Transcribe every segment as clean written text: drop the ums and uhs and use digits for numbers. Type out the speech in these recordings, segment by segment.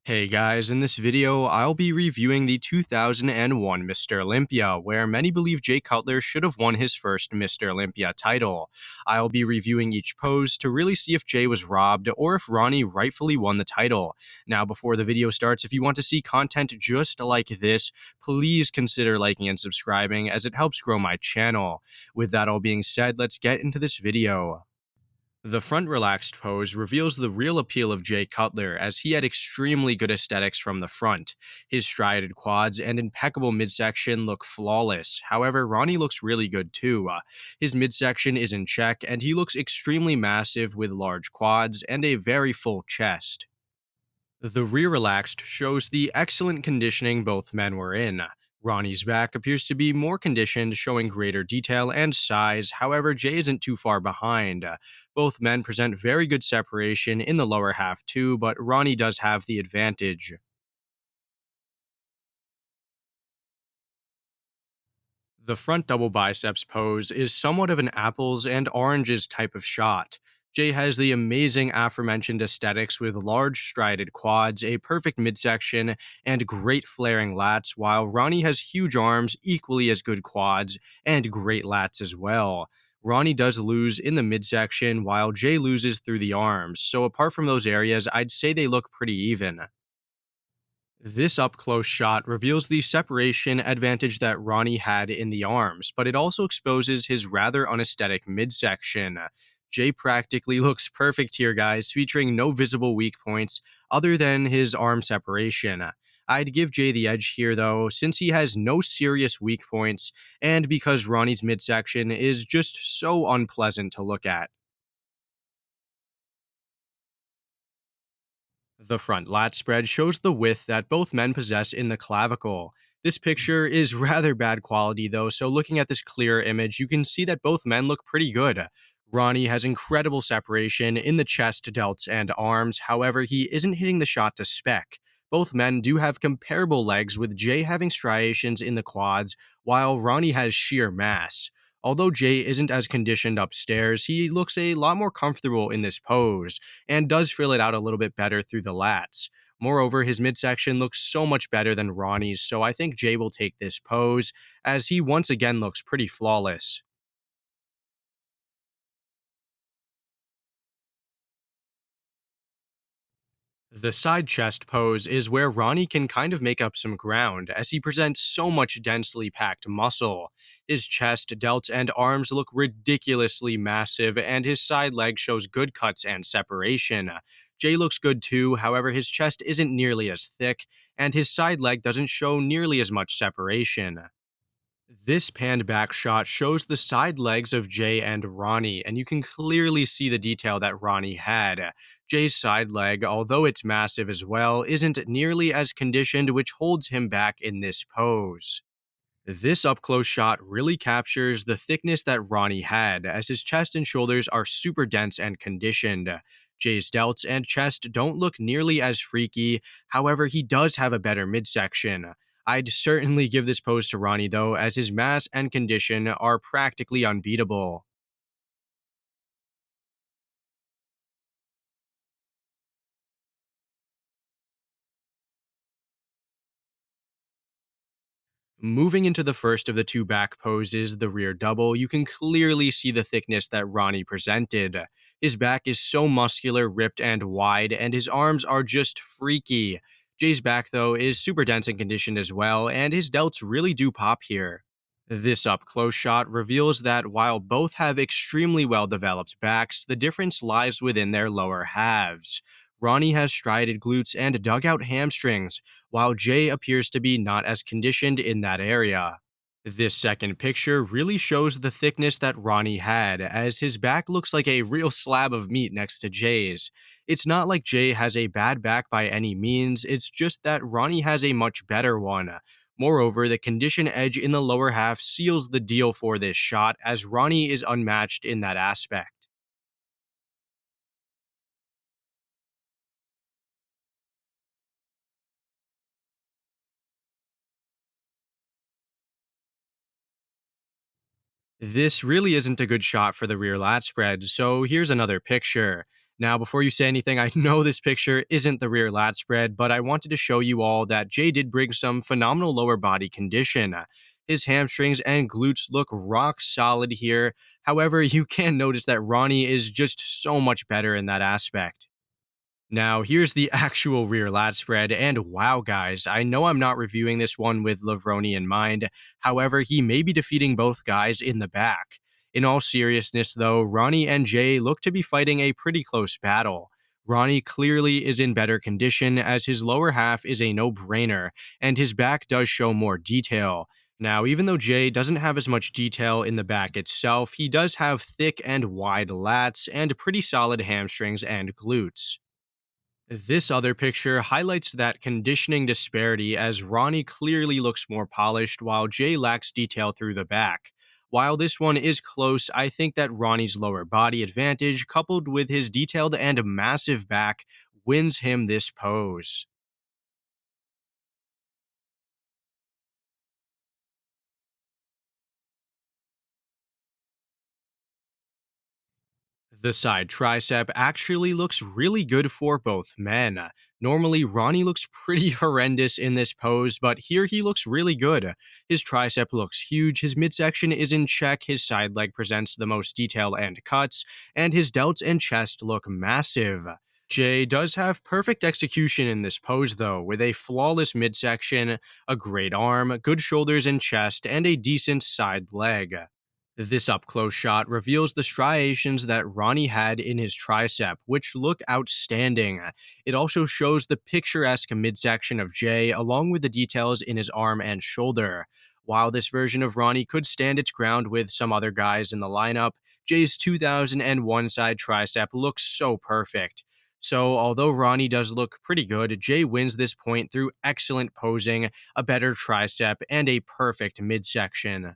Hey guys, in this video, I'll be reviewing the 2001 Mr. Olympia, where many believe Jay Cutler should have won his first Mr. Olympia title. I'll be reviewing each pose to really see if Jay was robbed or if Ronnie rightfully won the title. Now, before the video starts, if you want to see content just like this, please consider liking and subscribing as it helps grow my channel. With that all being said, let's get into this video. The front relaxed pose reveals the real appeal of Jay Cutler, as he had extremely good aesthetics from the front. His striated quads and impeccable midsection look flawless. However, Ronnie looks really good too. His midsection is in check, and he looks extremely massive with large quads and a very full chest. The rear relaxed shows the excellent conditioning both men were in. Ronnie's back appears to be more conditioned, showing greater detail and size. However, Jay isn't too far behind. Both men present very good separation in the lower half too, but Ronnie does have the advantage. The front double biceps pose is somewhat of an apples and oranges type of shot. Jay has the amazing aforementioned aesthetics with large striated quads, a perfect midsection, and great flaring lats, while Ronnie has huge arms, equally as good quads, and great lats as well. Ronnie does lose in the midsection, while Jay loses through the arms, so apart from those areas, I'd say they look pretty even. This up close shot reveals the separation advantage that Ronnie had in the arms, but it also exposes his rather unesthetic midsection. Jay practically looks perfect here, guys, featuring no visible weak points other than his arm separation. I'd give Jay the edge here, though, since he has no serious weak points, and because Ronnie's midsection is just so unpleasant to look at. The front lat spread shows the width that both men possess in the clavicle. This picture is rather bad quality though, so looking at this clear image, you can see that both men look pretty good. Ronnie has incredible separation in the chest, delts, and arms, however, he isn't hitting the shot to spec. Both men do have comparable legs, with Jay having striations in the quads, while Ronnie has sheer mass. Although Jay isn't as conditioned upstairs, he looks a lot more comfortable in this pose and does fill it out a little bit better through the lats. Moreover, his midsection looks so much better than Ronnie's, so I think Jay will take this pose, as he once again looks pretty flawless. The side chest pose is where Ronnie can kind of make up some ground, as he presents so much densely packed muscle. His chest, delts, and arms look ridiculously massive, and his side leg shows good cuts and separation. Jay looks good too, however, his chest isn't nearly as thick, and his side leg doesn't show nearly as much separation. This panned back shot shows the side legs of Jay and Ronnie, and you can clearly see the detail that Ronnie had. Jay's side leg, although it's massive as well, isn't nearly as conditioned, which holds him back in this pose. This up close shot really captures the thickness that Ronnie had, as his chest and shoulders are super dense and conditioned. Jay's delts and chest don't look nearly as freaky, however, he does have a better midsection. I'd certainly give this pose to Ronnie though, as his mass and condition are practically unbeatable. Moving into the first of the two back poses, the rear double, you can clearly see the thickness that Ronnie presented. His back is so muscular, ripped, and wide, and his arms are just freaky. Jay's back, though, is super dense and conditioned as well, and his delts really do pop here. This up close shot reveals that while both have extremely well developed backs, the difference lies within their lower halves. Ronnie has striated glutes and dugout hamstrings, while Jay appears to be not as conditioned in that area. This second picture really shows the thickness that Ronnie had, as his back looks like a real slab of meat next to Jay's. It's not like Jay has a bad back by any means, it's just that Ronnie has a much better one. Moreover, the condition edge in the lower half seals the deal for this shot, as Ronnie is unmatched in that aspect. This really isn't a good shot for the rear lat spread, so here's another picture. Now, before you say anything, I know this picture isn't the rear lat spread, but I wanted to show you all that Jay did bring some phenomenal lower body condition. His hamstrings and glutes look rock solid here. However, you can notice that Ronnie is just so much better in that aspect. Now, here's the actual rear lat spread, and wow, guys, I know I'm not reviewing this one with Lavroni in mind. However, he may be defeating both guys in the back. In all seriousness, though, Ronnie and Jay look to be fighting a pretty close battle. Ronnie clearly is in better condition as his lower half is a no brainer, and his back does show more detail. Now, even though Jay doesn't have as much detail in the back itself, he does have thick and wide lats and pretty solid hamstrings and glutes. This other picture highlights that conditioning disparity as Ronnie clearly looks more polished while Jay lacks detail through the back. While this one is close, I think that Ronnie's lower body advantage, coupled with his detailed and massive back, wins him this pose. The side tricep actually looks really good for both men. Normally, Ronnie looks pretty horrendous in this pose, but here he looks really good. His tricep looks huge, his midsection is in check, his side leg presents the most detail and cuts, and his delts and chest look massive. Jay does have perfect execution in this pose, though, with a flawless midsection, a great arm, good shoulders and chest, and a decent side leg. This up close shot reveals the striations that Ronnie had in his tricep, which look outstanding. It also shows the picturesque midsection of Jay, along with the details in his arm and shoulder. While this version of Ronnie could stand its ground with some other guys in the lineup, Jay's 2001 side tricep looks so perfect. So, although Ronnie does look pretty good, Jay wins this point through excellent posing, a better tricep, and a perfect midsection.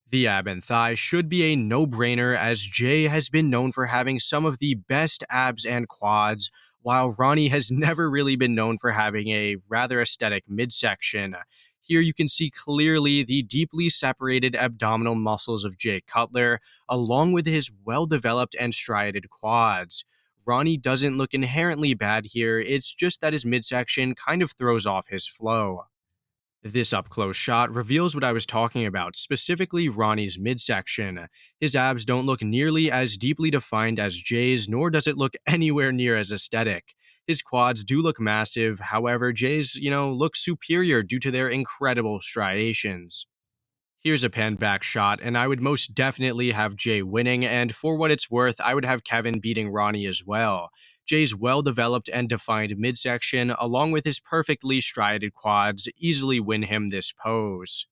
The ab and thigh should be a no brainer as Jay has been known for having some of the best abs and quads, while Ronnie has never really been known for having a rather aesthetic midsection. Here you can see clearly the deeply separated abdominal muscles of Jay Cutler, along with his well developed and striated quads. Ronnie doesn't look inherently bad here, it's just that his midsection kind of throws off his flow. This up close shot reveals what I was talking about, specifically Ronnie's midsection. His abs don't look nearly as deeply defined as Jay's, nor does it look anywhere near as aesthetic. His quads do look massive, however, Jay's, look superior due to their incredible striations. Here's a pan back shot, and I would most definitely have Jay winning, and for what it's worth, I would have Kevin beating Ronnie as well. Jay's well developed and defined midsection, along with his perfectly striated quads, easily win him this pose.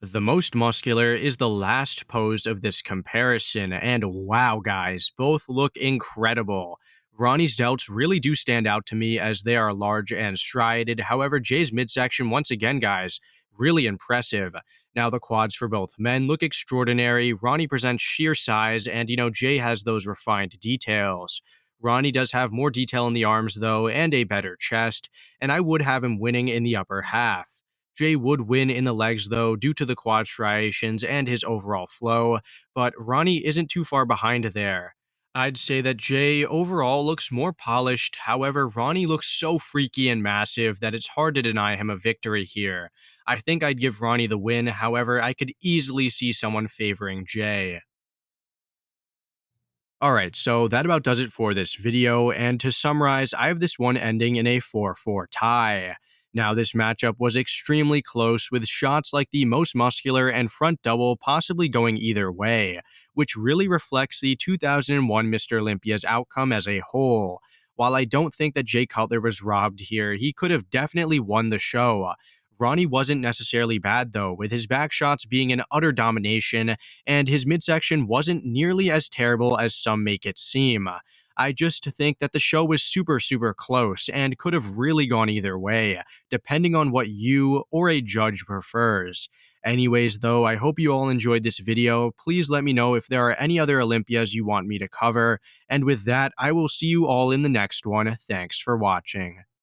The most muscular is the last pose of this comparison, and wow, guys, both look incredible. Ronnie's delts really do stand out to me as they are large and striated. However, Jay's midsection, once again, guys, really impressive. Now, the quads for both men look extraordinary. Ronnie presents sheer size, and Jay has those refined details. Ronnie does have more detail in the arms, though, and a better chest, and I would have him winning in the upper half. Jay would win in the legs, though, due to the quad striations and his overall flow, but Ronnie isn't too far behind there. I'd say that Jay overall looks more polished, however, Ronnie looks so freaky and massive that it's hard to deny him a victory here. I think I'd give Ronnie the win, however, I could easily see someone favoring Jay. All right, so that about does it for this video. And to summarize, I have this one ending in a 4-4 tie. Now, this matchup was extremely close, with shots like the most muscular and front double possibly going either way, which really reflects the 2001 Mr. Olympia's outcome as a whole. While I don't think that Jay Cutler was robbed here, he could have definitely won the show. Ronnie wasn't necessarily bad though, with his back shots being an utter domination, and his midsection wasn't nearly as terrible as some make it seem. I just think that the show was super, super close and could have really gone either way, depending on what you or a judge prefers. Anyways, though, I hope you all enjoyed this video. Please let me know if there are any other Olympias you want me to cover. And with that, I will see you all in the next one. Thanks for watching.